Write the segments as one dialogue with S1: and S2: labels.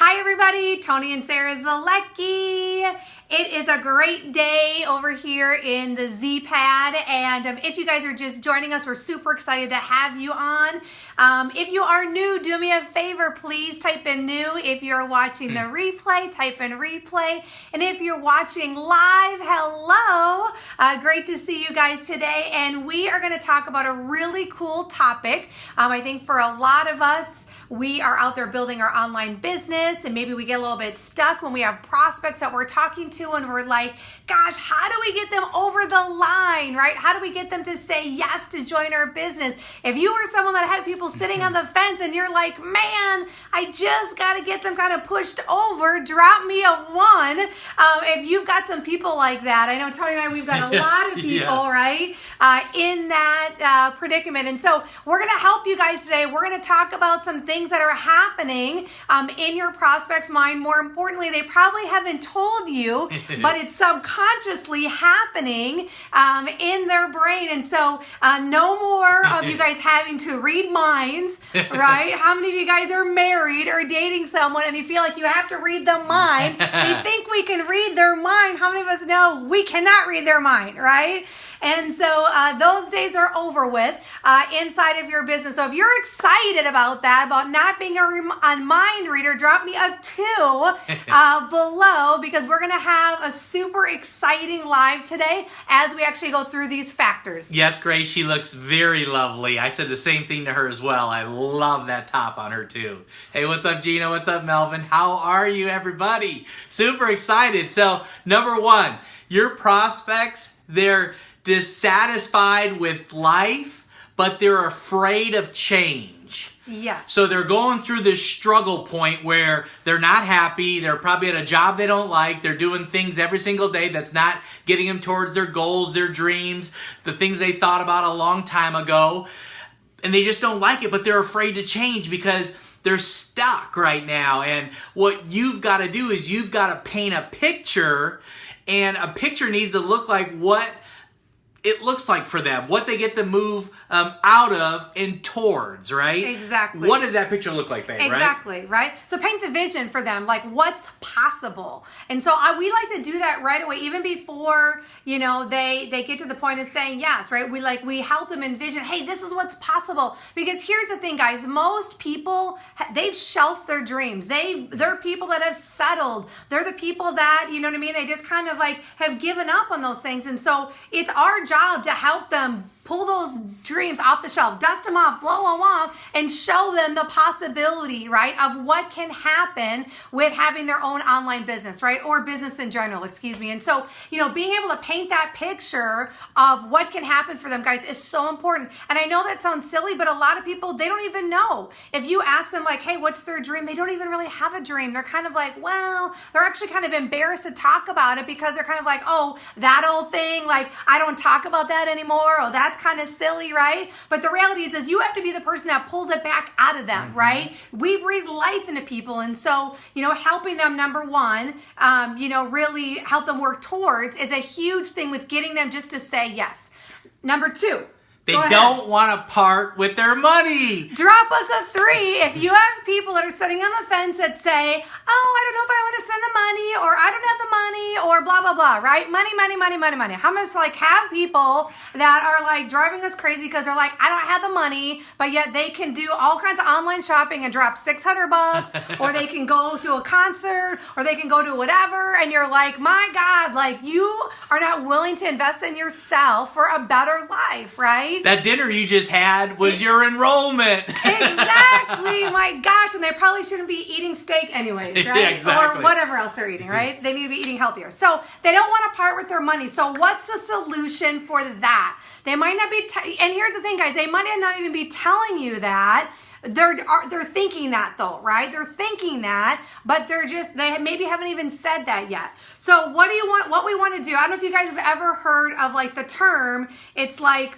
S1: Hi everybody, Tony and Sarah Zalecki. It is a great day over here in the Z-Pad, and if you guys are just joining us, we're super excited to have you on. If you are new, do me a favor, please type in new. If you're watching the replay, type in replay. And if you're watching live, hello. Great to see you guys today, and we are going to talk about a really cool topic. I think for a lot of us, we are out there building our online business, and maybe we get a little bit stuck when we have prospects that we're talking to and we're like, gosh, how do we get them over the line, right? How do we get them to say yes to join our business? If you were someone that had people sitting on the fence and you're like, man, I just got to get them kind of pushed over, drop me a one. If you've got some people like that, I know Tony and I, we've got a lot of people, right, in that predicament. And so we're going to help you guys today. We're going to talk about some things that are happening in your prospect's mind. More importantly, they probably haven't told you, but it's subconsciously happening in their brain. And so no more of you guys having to read minds, right? How many of you guys are married or dating someone and you feel like you have to read the mind? They think we can read their mind. How many of us know we cannot read their mind, right? And so those days are over with inside of your business. So if you're excited about that, about not being a mind reader, drop me a 2 below, because we're going to have a super exciting live today as we actually go through these factors.
S2: Yes, Grace, she looks very lovely. I said the same thing to her as well. I love that top on her too. Hey, what's up, Gina? What's up, Melvin? How are you, everybody? Super excited. So, number one, your prospects, they're dissatisfied with life, but they're afraid of change.
S1: Yes.
S2: So they're going through this struggle point where they're not happy. They're probably at a job they don't like. They're doing things every single day that's not getting them towards their goals, their dreams, the things they thought about a long time ago. And they just don't like it, but they're afraid to change because they're stuck right now. And what you've got to do is you've got to paint a picture, and a picture needs to look like what it looks like for them, what they get to move out of and towards, right?
S1: Exactly.
S2: What does that picture look like, babe,
S1: exactly, right? So paint the vision for them, like what's possible. And so we like to do that right away, even before, they get to the point of saying yes, right? We help them envision, hey, this is what's possible. Because here's the thing, guys, most people, they've shelved their dreams. They're people that have settled. They're the people that, they just kind of like have given up on those things. And so it's our job to help them pull those dreams off the shelf, dust them off, blow them off, and show them the possibility, right, of what can happen with having their own online business, right, or business in general, excuse me. And so, being able to paint that picture of what can happen for them, guys, is so important. And I know that sounds silly, but a lot of people, they don't even know. If you ask them, like, hey, what's their dream? They don't even really have a dream. They're kind of like, well, they're actually kind of embarrassed to talk about it because they're kind of like, oh, that old thing, like, I don't talk about that anymore. Oh, that's kind of silly, right? But the reality is you have to be the person that pulls it back out of them, right? We breathe life into people. And so, helping them, number one, really help them work towards is a huge thing with getting them just to say yes. Number 2.
S2: They don't want to part with their money.
S1: Drop us a 3 if you have people that are sitting on the fence that say, oh, I don't know if I want to spend the money, or I don't have the money, or blah, blah, blah, right? Money, money, money, money, money. How much have people that are like driving us crazy because they're like, I don't have the money, but yet they can do all kinds of online shopping and drop $600, or they can go to a concert, or they can go to whatever, and you're like, my God, like you are not willing to invest in yourself for a better life, right?
S2: That dinner you just had was your enrollment.
S1: Exactly. My gosh. And they probably shouldn't be eating steak anyways, right?
S2: Yeah, exactly.
S1: Or whatever else they're eating, right? They need to be eating healthier. So they don't want to part with their money. So what's the solution for that? They might not be, and here's the thing, guys, they might not even be telling you that. They're thinking that though, right? They're thinking that, but they maybe haven't even said that yet. So what we want to do, I don't know if you guys have ever heard of like the term, it's like,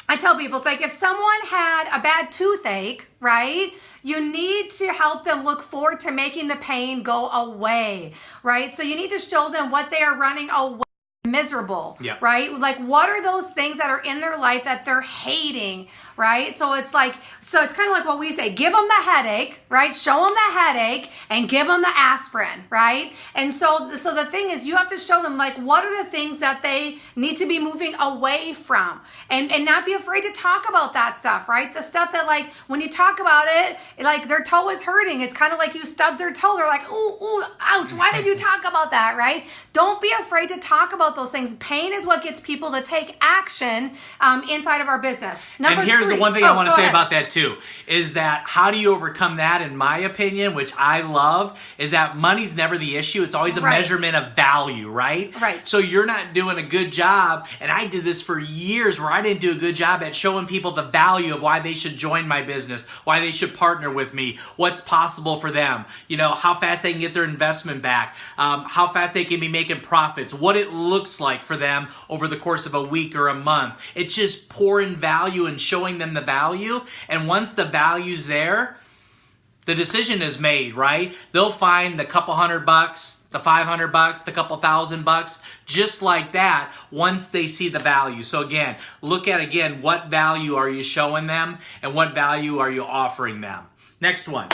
S1: I tell people, it's like if someone had a bad toothache, right? You need to help them look forward to making the pain go away, right? So you need to show them what they are running away miserable,
S2: Yep.
S1: right? Like, what are those things that are in their life that they're hating, right? So it's kind of like what we say, give them the headache, right? Show them the headache and give them the aspirin, right? And so the thing is, you have to show them, like, what are the things that they need to be moving away from, and not be afraid to talk about that stuff, right? The stuff that, like, when you talk about it, like, their toe is hurting. It's kind of like you stubbed their toe. They're like, ooh, ouch. Why did you talk about that, right? Don't be afraid to talk about those things. Pain is what gets people to take action inside of our business.
S2: And here's the one thing I want to say about that too, is that how do you overcome that, in my opinion, which I love, is that money's never the issue. It's always a measurement of value, right?
S1: Right.
S2: So you're not doing a good job, and I did this for years where I didn't do a good job at showing people the value of why they should join my business, why they should partner with me, what's possible for them, you know, how fast they can get their investment back, how fast they can be making profits, what it looks like for them over the course of a week or a month. It's just pouring value and showing them the value. And once the value's there, the decision is made, right? They'll find the couple $100, the $500, the couple $1,000, just like that, once they see the value. So again, look at, what value are you showing them and what value are you offering them? Next one.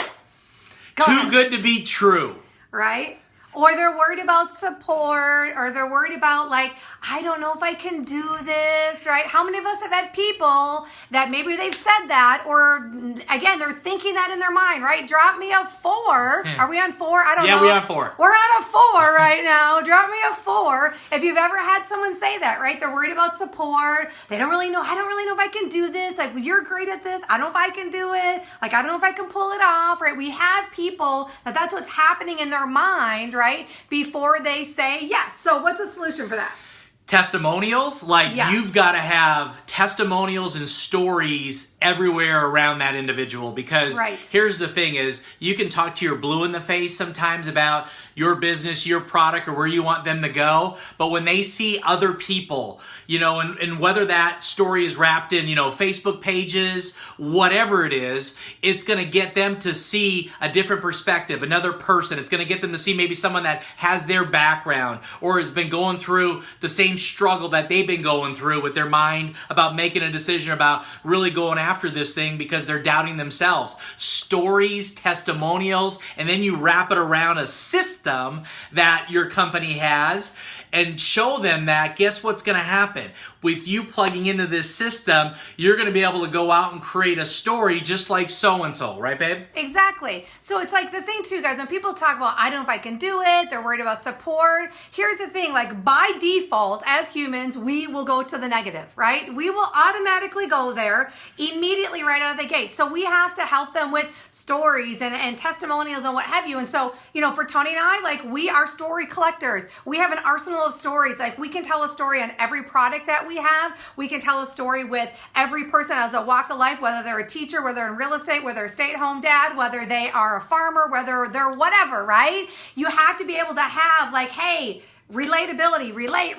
S2: Too good to be true.
S1: Right? Or they're worried about support, or they're worried about, like, I don't know if I can do this, right? How many of us have had people that maybe they've said that, or again, they're thinking that in their mind, right? Drop me a 4. Are we on 4? I don't know.
S2: Yeah, we're on 4.
S1: We're on a 4 right now. Drop me a 4. If you've ever had someone say that, right? They're worried about support. They don't really know. I don't really know if I can do this. Like, well, you're great at this. I don't know if I can do it. Like, I don't know if I can pull it off, right? We have people that's what's happening in their mind, right? Before they say yes. So what's the solution for that?
S2: Testimonials. Like, you've got to have testimonials and stories everywhere around that individual, because here's the thing is, you can talk to your blue in the face sometimes about your business, your product, or where you want them to go. But when they see other people, you know, and whether that story is wrapped in, you know, Facebook pages, whatever it is, it's going to get them to see a different perspective, another person. It's going to get them to see maybe someone that has their background or has been going through the same struggle that they've been going through with their mind about making a decision about really going after this thing because they're doubting themselves. Stories, testimonials, and then you wrap it around a system that your company has and show them that, guess what's going to happen? With you plugging into this system, you're going to be able to go out and create a story just like so-and-so, right, babe?
S1: Exactly. So it's like the thing too, guys, when people talk about, I don't know if I can do it, they're worried about support. Here's the thing, like, by default, as humans, we will go to the negative, right? We will automatically go there immediately right out of the gate. So we have to help them with stories and testimonials and what have you. And so, you know, for Tony and I, like, we are story collectors. We have an arsenal of stories. Like, we can tell a story on every product that we have. We can tell a story with every person as a walk of life, whether they're a teacher, whether they're in real estate, whether they're a stay-at-home dad, whether they are a farmer, whether they're whatever, right? You have to be able to have, like, hey, relatability, relate,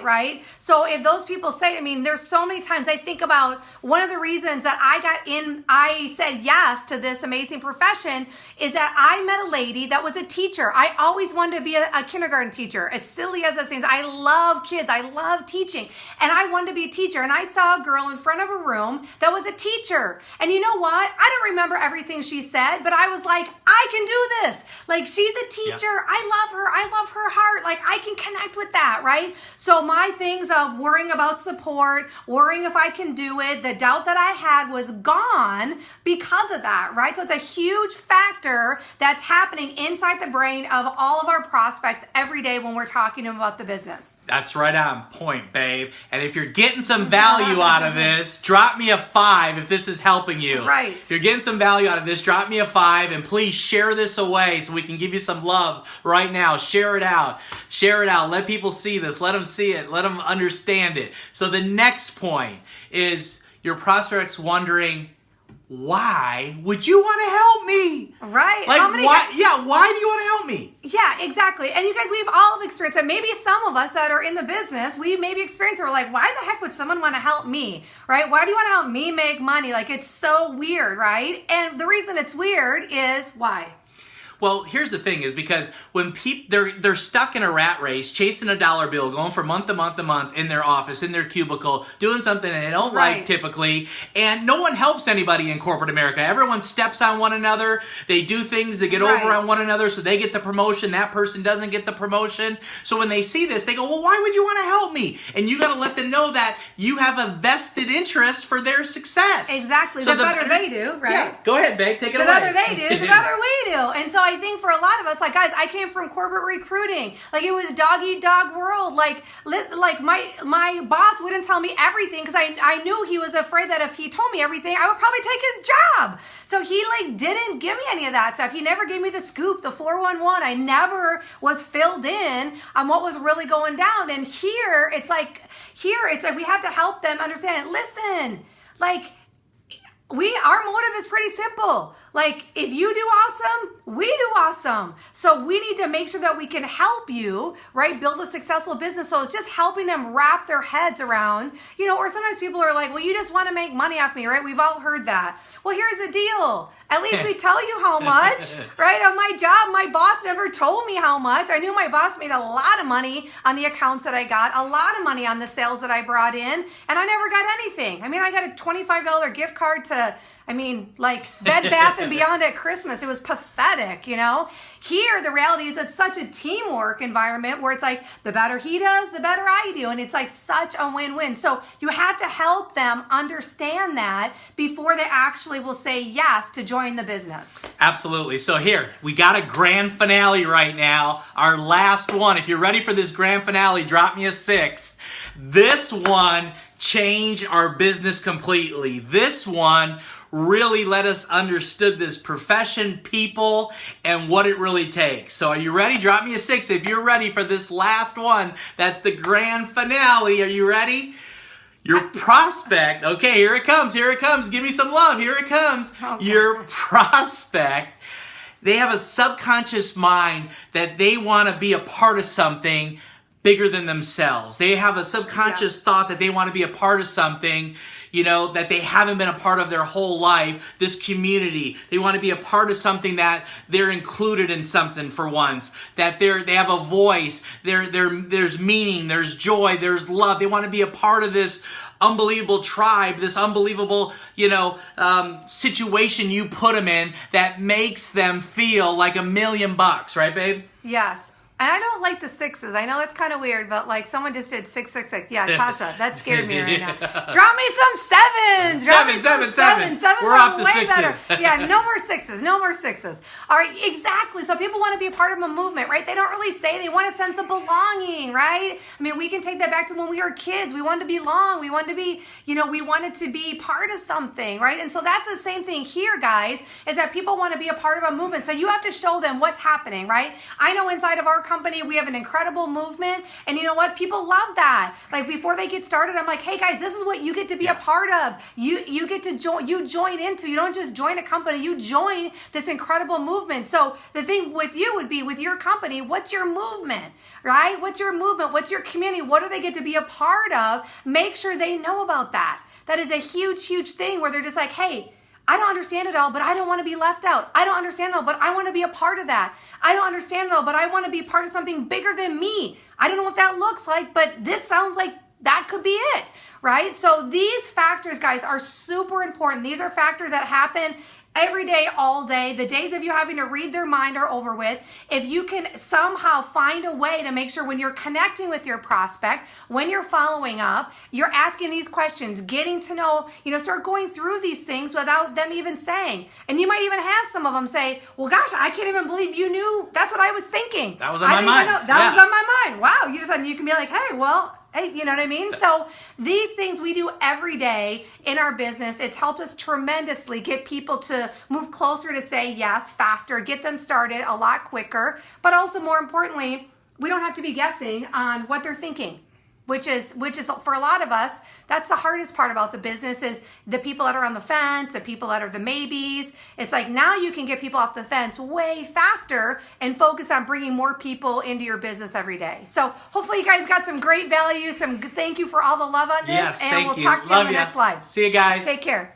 S1: right? So if those people say, I mean, there's so many times I think about one of the reasons that I said yes to this amazing profession is that I met a lady that was a teacher. I always wanted to be a kindergarten teacher, as silly as that seems. I love kids. I love teaching. And I wanted to be a teacher. And I saw a girl in front of a room that was a teacher. And you know what? I don't remember everything she said, but I was like, I can do this. Like, she's a teacher. Yeah. I love her. I love her heart. Like, I can connect with that, right? So my things of worrying about support, worrying if I can do it, the doubt that I had was gone because of that, right? So it's a huge factor that's happening inside the brain of all of our prospects every day when we're talking to them about the business.
S2: That's right on point, babe. And if you're getting some value out of this, drop me a 5 if this is helping you.
S1: Right.
S2: If you're getting some value out of this, drop me a 5, and please share this away so we can give you some love right now. Share it out. Share it out. Let people see this. Let them see it. Let them understand it. So the next point is your prospects wondering, why would you want to help me?
S1: Right.
S2: Like, why do you want to help me?
S1: Yeah, exactly. And you guys, we've all experienced it. Maybe some of us that are in the business, we maybe experienced it. We're like, why the heck would someone want to help me? Right? Why do you want to help me make money? Like, it's so weird, right? And the reason it's weird is why?
S2: Well, here's the thing is because when people they're stuck in a rat race, chasing a dollar bill, going from month to month to month in their office, in their cubicle, doing something they don't like typically, and no one helps anybody in corporate America. Everyone steps on one another. They do things to get over on one another so they get the promotion. That person doesn't get the promotion. So when they see this, they go, well, why would you want to help me? And you got to let them know that you have a vested interest for their success.
S1: Exactly. So the better they do, right?
S2: Yeah. Go ahead, Meg. Take it away.
S1: The better they do, the better we do. And so I think for a lot of us, like, guys, I came from corporate recruiting. Like, it was dog eat dog world. Like my boss wouldn't tell me everything because I knew he was afraid that if he told me everything, I would probably take his job. So he didn't give me any of that stuff. He never gave me the scoop, the 411. I never was filled in on what was really going down. And here it's like we have to help them understand. Listen, like, our motive is pretty simple. Like, if you do awesome, we do awesome. So we need to make sure that we can help you, right, build a successful business. So it's just helping them wrap their heads around, or sometimes people are like, well, you just want to make money off me, right? We've all heard that. Well, here's the deal. At least we tell you how much, right? On my job, my boss never told me how much. I knew my boss made a lot of money on the accounts that I got, a lot of money on the sales that I brought in, and I never got anything. I mean, I got a $25 gift card to, Bed Bath & Beyond at Christmas. It was pathetic, Here, the reality is it's such a teamwork environment where it's like, the better he does, the better I do. And it's like such a win-win. So you have to help them understand that before they actually will say yes to join the business.
S2: Absolutely. So here, we got a grand finale right now. Our last one. If you're ready for this grand finale, drop me a 6. This one changed our business completely. This one really let us understood this profession, people, and what it really takes. So are you ready? Drop me a 6 if you're ready for this last one. That's the grand finale. Are you ready? Your prospect. Okay, here it comes. Here it comes. Give me some love. Here it comes. Okay. Your prospect. They have a subconscious mind that they want to be a part of something bigger than themselves. They have a subconscious thought that they want to be a part of something, that they haven't been a part of their whole life, this community. They want to be a part of something that they're included in something for once, that they have a voice, there's meaning, there's joy, there's love. They want to be a part of this unbelievable tribe, this unbelievable, situation you put them in that makes them feel like $1 million, right, babe?
S1: Yes. And I don't like the 6s. I know it's kind of weird, but someone just did 666. Yeah, Tasha, that scared me right now. Drop me some 7s. 7. 7.
S2: We're off the 6s.
S1: Yeah, no more 6s. No more 6s. All right, exactly. So people want to be a part of a movement, right? They don't really say they want a sense of belonging, right? I mean, we can take that back to when we were kids. We wanted to belong. We wanted to be, we wanted to be part of something, right? And so that's the same thing here, guys, is that people want to be a part of a movement. So you have to show them what's happening, right? I know inside of our company, we have an incredible movement, and you know what? People love that. Like, before they get started, I'm like, hey guys, this is what you get to be a part of. You get to join. You join into. You don't just join a company. You join this incredible movement. So the thing with you would be, with your company, what's your movement, right? What's your movement? What's your community? What do they get to be a part of? Make sure they know about that. That is a huge, huge thing where they're just like, hey, I don't understand it all, but I don't want to be left out. I don't understand it all, but I want to be a part of that. I don't understand it all, but I want to be part of something bigger than me. I don't know what that looks like, but this sounds like that could be it, right? So these factors, guys, are super important. These are factors that happen every day, all day. The days of you having to read their mind are over with. If you can somehow find a way to make sure when you're connecting with your prospect, when you're following up, you're asking these questions, getting to know, start going through these things without them even saying. And you might even have some of them say, well, gosh, I can't even believe you knew. That's what I was thinking.
S2: That was on my mind.
S1: That was on my mind. Wow. You can be like, hey, well, hey, you know what I mean? So these things we do every day in our business. It's helped us tremendously get people to move closer to say yes faster, get them started a lot quicker. But also, more importantly, we don't have to be guessing on what they're thinking, which is for a lot of us, that's the hardest part about the business, is the people that are on the fence, the people that are the maybes. It's like, now you can get people off the fence way faster and focus on bringing more people into your business every day. So hopefully you guys got some great value. Thank you for all the love on this.
S2: Yes,
S1: and we'll
S2: you.
S1: talk to you on the next live.
S2: See you guys.
S1: Take care.